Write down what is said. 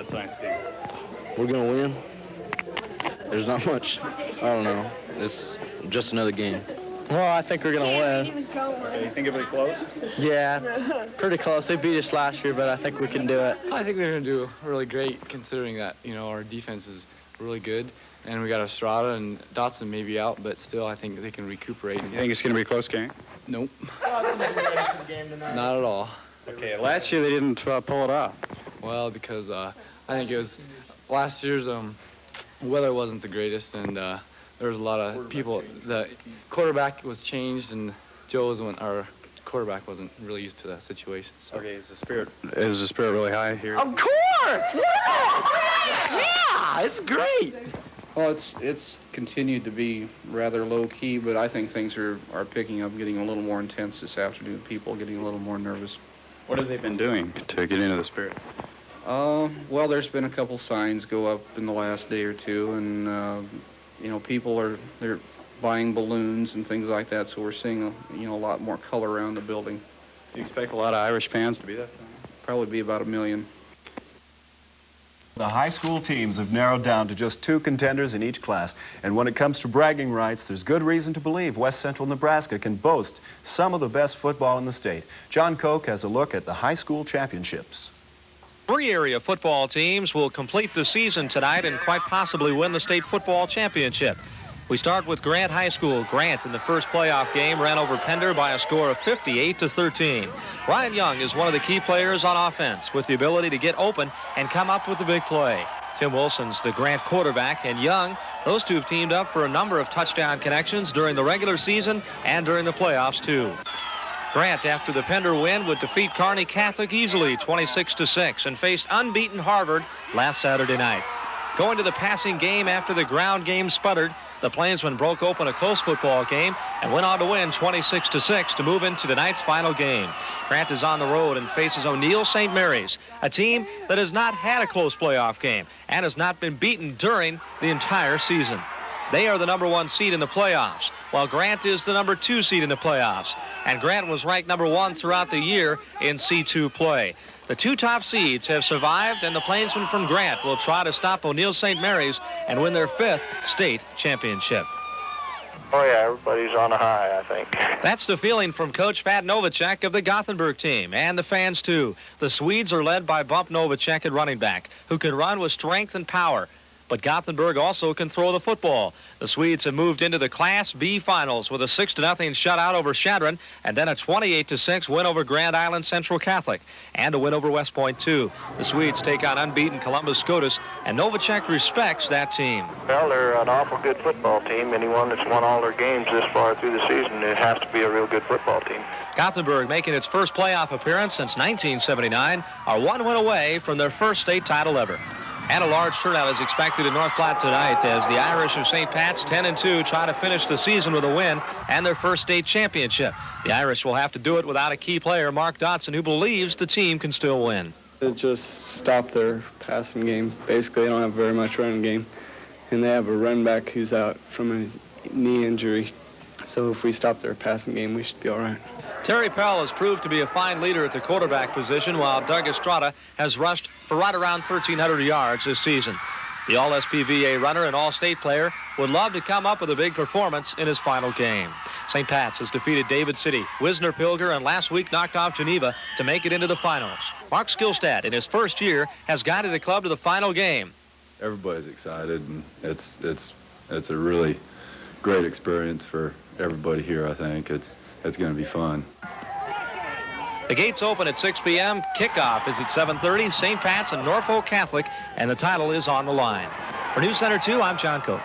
tonight's game? We're going to win. There's not much. I don't know. It's just another game. Well, I think we're going to win. Okay, you think it'll be close? Yeah, pretty close. They beat us last year, but I think we can do it. I think they're going to do really great considering that, our defense is really good. And we got Estrada and Dotson may be out, but still I think they can recuperate. You think it's going to be a close game? Nope. Not at all. Okay, last year they didn't pull it off. Well, because I think it was last year's weather wasn't the greatest, and there was a lot of people. The quarterback was changed, and our quarterback wasn't really used to that situation. So. Okay, is the spirit really high here? Of course! Yeah, it's great. Well, it's continued to be rather low-key, but I think things are picking up, getting a little more intense this afternoon. People getting a little more nervous. What have they been doing to get into the spirit? Well, there's been a couple signs go up in the last day or two, and people they're buying balloons and things like that. So we're seeing a lot more color around the building. Do you expect a lot of Irish fans to be there? Probably be about 1 million. The high school teams have narrowed down to just 2 contenders in each class. And when it comes to bragging rights, there's good reason to believe West Central Nebraska can boast some of the best football in the state. John Koch has a look at the high school championships. 3 area football teams will complete the season tonight and quite possibly win the state football championship. We start with Grant High School. Grant in the first playoff game ran over Pender by a score of 58-13. Ryan Young is one of the key players on offense with the ability to get open and come up with the big play. Tim Wilson's the Grant quarterback, and Young, those two have teamed up for a number of touchdown connections during the regular season and during the playoffs too. Grant, after the Pender win, would defeat Kearney Catholic easily 26-6 and faced unbeaten Harvard last Saturday night. Going to the passing game after the ground game sputtered, the Plainsmen broke open a close football game and went on to win 26-6 to move into tonight's final game. Grant is on the road and faces O'Neill St. Mary's, a team that has not had a close playoff game and has not been beaten during the entire season. They are the #1 seed in the playoffs, while Grant is the #2 seed in the playoffs. And Grant was ranked #1 throughout the year in C2 play. The 2 top seeds have survived, and the Plainsmen from Grant will try to stop O'Neill St. Mary's and win their 5th state championship. Oh, yeah, everybody's on a high, I think. That's the feeling from Coach Pat Novacek of the Gothenburg team, and the fans, too. The Swedes are led by Bump Novacek at running back, who can run with strength and power. But Gothenburg also can throw the football. The Swedes have moved into the Class B finals with a 6-0 shutout over Chadron, and then a 28-6 win over Grand Island Central Catholic, and a win over West Point, too. The Swedes take on unbeaten Columbus Scotus, and Novacek respects that team. Well, they're an awful good football team. Anyone that's won all their games this far through the season, it has to be a real good football team. Gothenburg, making its first playoff appearance since 1979, are 1 win away from their first state title ever. And a large turnout is expected in North Platte tonight as the Irish of St. Pat's, 10-2, try to finish the season with a win and their first state championship. The Irish will have to do it without a key player, Mark Dotson, who believes the team can still win. It just stopped their passing game. Basically, they don't have very much running game. And they have a run back who's out from a knee injury. So if we stop their passing game, we should be all right. Terry Pell has proved to be a fine leader at the quarterback position, while Doug Estrada has rushed for right around 1,300 yards this season. The All-SPVA runner and All-State player would love to come up with a big performance in his final game. St. Pat's has defeated David City, Wisner Pilger, and last week knocked off Geneva to make it into the finals. Mark Skillstad, in his first year, has guided the club to the final game. Everybody's excited, and it's a really great experience for everybody here. I think it's going to be fun. The gates open at 6 p.m. Kickoff is at 7:30. St. Pat's and Norfolk Catholic, and the title is on the line. For News Center 2, I'm John Koch.